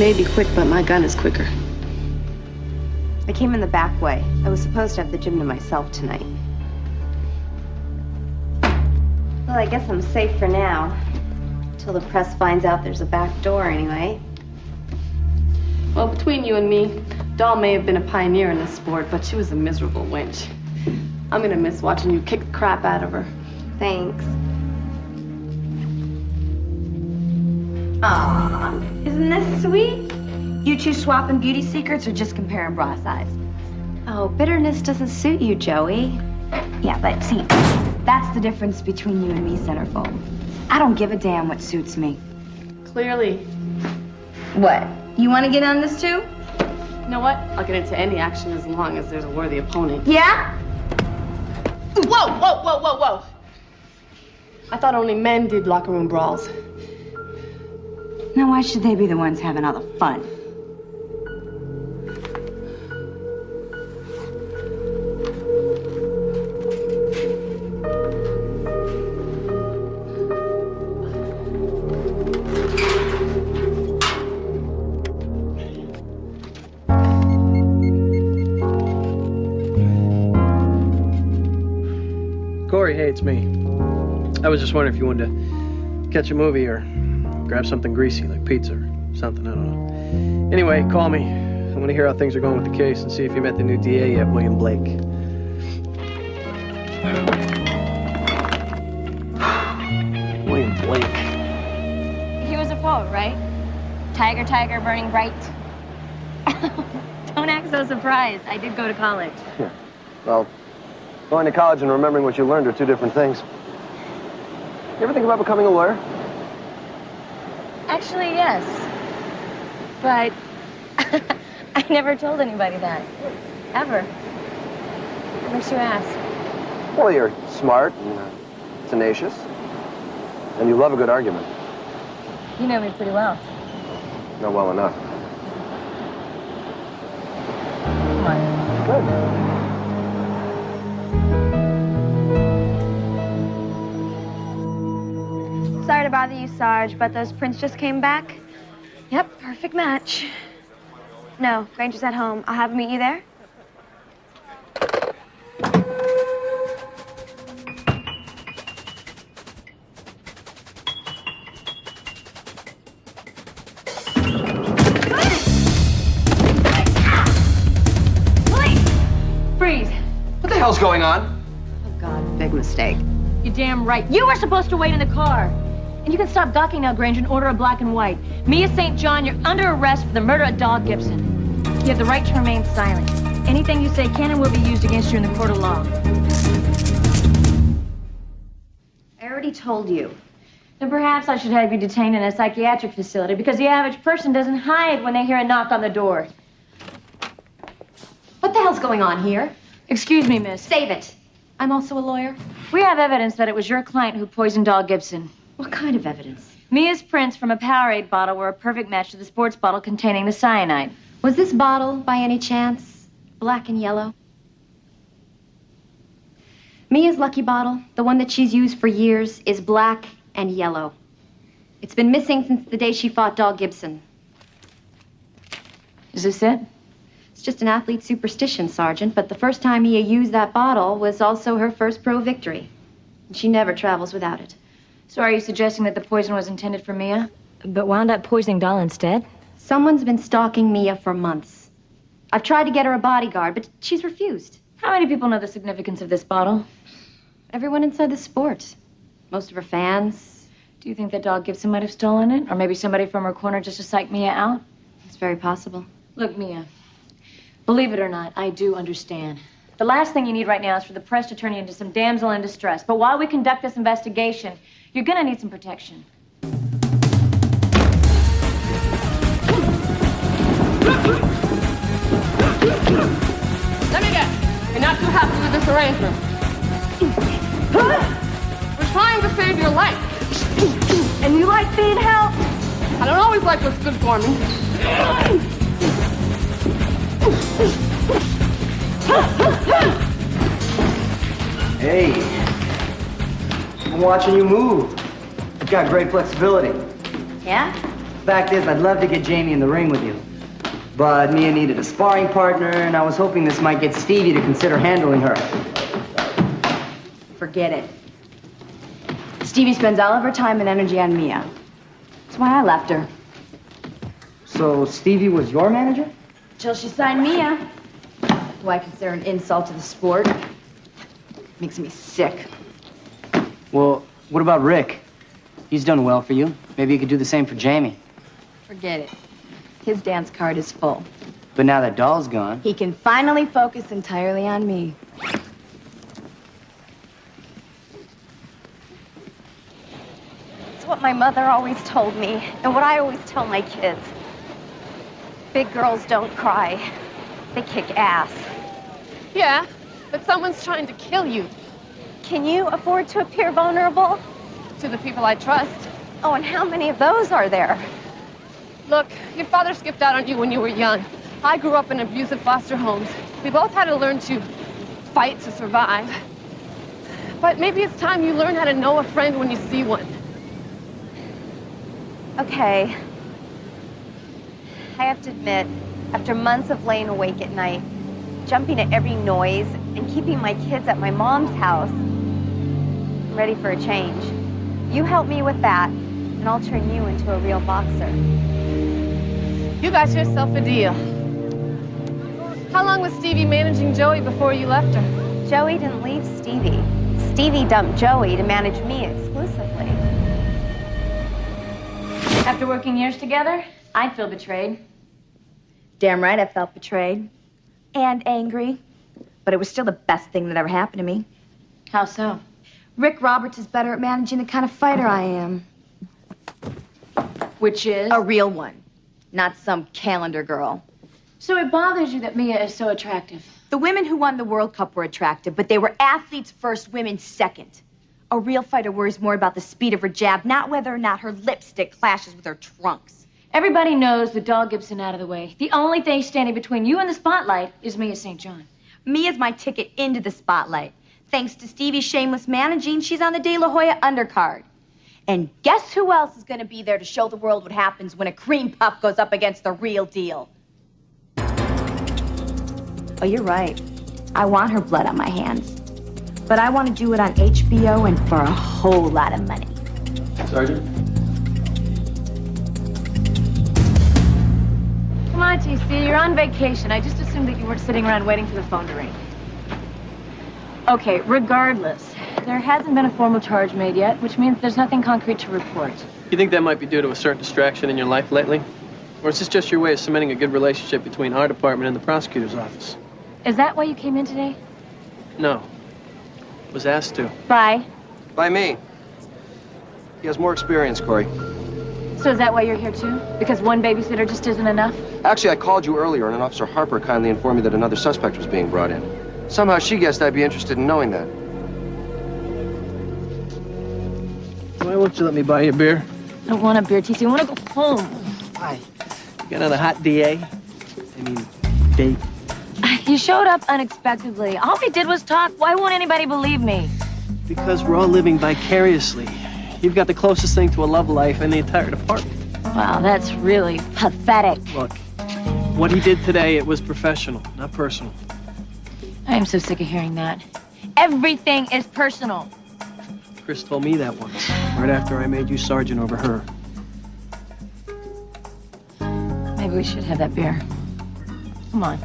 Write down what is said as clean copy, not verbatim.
may be quick, but my gun is quicker. I came in the back way. I was supposed to have the gym to myself tonight. Well, I guess I'm safe for now. Till the press finds out there's a back door anyway. Well, between you and me, Doll may have been a pioneer in this sport, but she was a miserable wench. I'm gonna miss watching you kick the crap out of her. Thanks. Aw, isn't this sweet? You two swapping beauty secrets or just comparing bra size? Oh, bitterness doesn't suit you, Joey. Yeah, but see, that's the difference between you and me, Centerfold. I don't give a damn what suits me. Clearly. What? You want to get on this too? You know what? I'll get into any action as long as there's a worthy opponent. Yeah? Whoa, whoa, whoa, whoa, whoa! I thought only men did locker room brawls. Now why should they be the ones having all the fun? Corey, hey, it's me. I was just wondering if you wanted to catch a movie or grab something greasy like pizza or something, I don't know. Anyway, call me. I want to hear how things are going with the case and see if you met the new DA yet, William Blake. William Blake. He was a poet, right? Tiger, tiger, burning bright. Don't act so surprised. I did go to college. Yeah. Well, going to college and remembering what you learned are two different things. You ever think about becoming a lawyer? Actually, yes. But I never told anybody that. Ever. What makes you ask? Well, you're smart and tenacious, and you love a good argument. You know me pretty well. Not well enough. Come on. Good. Sorry to bother you, Sarge, but those prints just came back. Yep, perfect match. No, Granger's at home. I'll have him meet you there. Freeze. What the hell's going on? Oh, God, big mistake. You're damn right. You were supposed to wait in the car. And you can stop gawking now, Granger, and order a black and white. Mia St. John, you're under arrest for the murder of Doll Gibson. You have the right to remain silent. Anything you say can and will be used against you in the court of law. I already told you. Then perhaps I should have you detained in a psychiatric facility because the average person doesn't hide when they hear a knock on the door. What the hell's going on here? Excuse me, miss. Save it. I'm also a lawyer. We have evidence that it was your client who poisoned Doll Gibson. What kind of evidence? Mia's prints from a Powerade bottle were a perfect match to the sports bottle containing the cyanide. Was this bottle, by any chance, black and yellow? Mia's lucky bottle, the one that she's used for years, is black and yellow. It's been missing since the day she fought Doll Gibson. Is this it? It's just an athlete's superstition, Sergeant, but the first time Mia used that bottle was also her first pro victory. And she never travels without it. So are you suggesting that the poison was intended for Mia, but wound up poisoning Doll instead? Someone's been stalking Mia for months. I've tried to get her a bodyguard, but she's refused. How many people know the significance of this bottle? Everyone inside the sport. Most of her fans. Do you think that Doll Gibson might have stolen it? Or maybe somebody from her corner just to psych Mia out? It's very possible. Look, Mia, believe it or not, I do understand. The last thing you need right now is for the press to turn you into some damsel in distress. But while we conduct this investigation, you're gonna need some protection. Let me guess. You're not too happy with this arrangement. We're trying to save your life. And you like being helped? I don't always like what's good for me. Hey, I'm watching you move. You've got great flexibility. Yeah? Fact is, I'd love to get Jamie in the ring with you. But Mia needed a sparring partner, and I was hoping this might get Stevie to consider handling her. Forget it. Stevie spends all of her time and energy on Mia. That's why I left her. So Stevie was your manager? Till she signed Mia. Who I consider an insult to the sport. Makes me sick. Well, what about Rick? He's done well for you. Maybe you could do the same for Jamie. Forget it. His dance card is full. But now that doll's gone... He can finally focus entirely on me. It's what my mother always told me, and what I always tell my kids. Big girls don't cry. They kick ass. Yeah, but someone's trying to kill you. Can you afford to appear vulnerable? To the people I trust. Oh, and how many of those are there? Look, your father skipped out on you when you were young. I grew up in abusive foster homes. We both had to learn to fight to survive. But maybe it's time you learn how to know a friend when you see one. Okay. I have to admit, after months of laying awake at night, jumping at every noise, and keeping my kids at my mom's house, I'm ready for a change. You help me with that, and I'll turn you into a real boxer. You got yourself a deal. How long was Stevie managing Joey before you left her? Joey didn't leave Stevie. Stevie dumped Joey to manage me exclusively. After working years together, I'd feel betrayed. Damn right I felt betrayed. And angry. But it was still the best thing that ever happened to me. How so? Rick Roberts is better at managing the kind of fighter I am. Which is? A real one. Not some calendar girl. So it bothers you that Mia is so attractive? The women who won the World Cup were attractive, but they were athletes first, women second. A real fighter worries more about the speed of her jab, not whether or not her lipstick clashes with her trunks. Everybody knows with Dog Gibson out of the way, the only thing standing between you and the spotlight is Mia St. John. Mia's my ticket into the spotlight. Thanks to Stevie's shameless managing, she's on the De La Hoya undercard. And guess who else is going to be there to show the world what happens when a cream puff goes up against the real deal? Oh, you're right. I want her blood on my hands. But I want to do it on HBO and for a whole lot of money. Sergeant? Come on, TC, you're on vacation. I just assumed that you weren't sitting around waiting for the phone to ring. Okay, regardless, there hasn't been a formal charge made yet, which means there's nothing concrete to report. You think that might be due to a certain distraction in your life lately? Or is this just your way of cementing a good relationship between our department and the prosecutor's office? Is that why you came in today? No. Was asked to. Bye. By me. He has more experience, Corey. So is that why you're here too? Because one babysitter just isn't enough? Actually, I called you earlier, and Officer Harper kindly informed me that another suspect was being brought in. Somehow she guessed I'd be interested in knowing that. Why won't you let me buy you a beer? I don't want a beer, TC. I want to go home. Why? You got another hot DA? Date? You showed up unexpectedly. All we did was talk. Why won't anybody believe me? Because we're all living vicariously. You've got the closest thing to a love life in the entire department. Wow, that's really pathetic. Look, what he did today, it was professional, not personal. I am so sick of hearing that. Everything is personal. Chris told me that once, right after I made you sergeant over her. Maybe we should have that beer. Come on.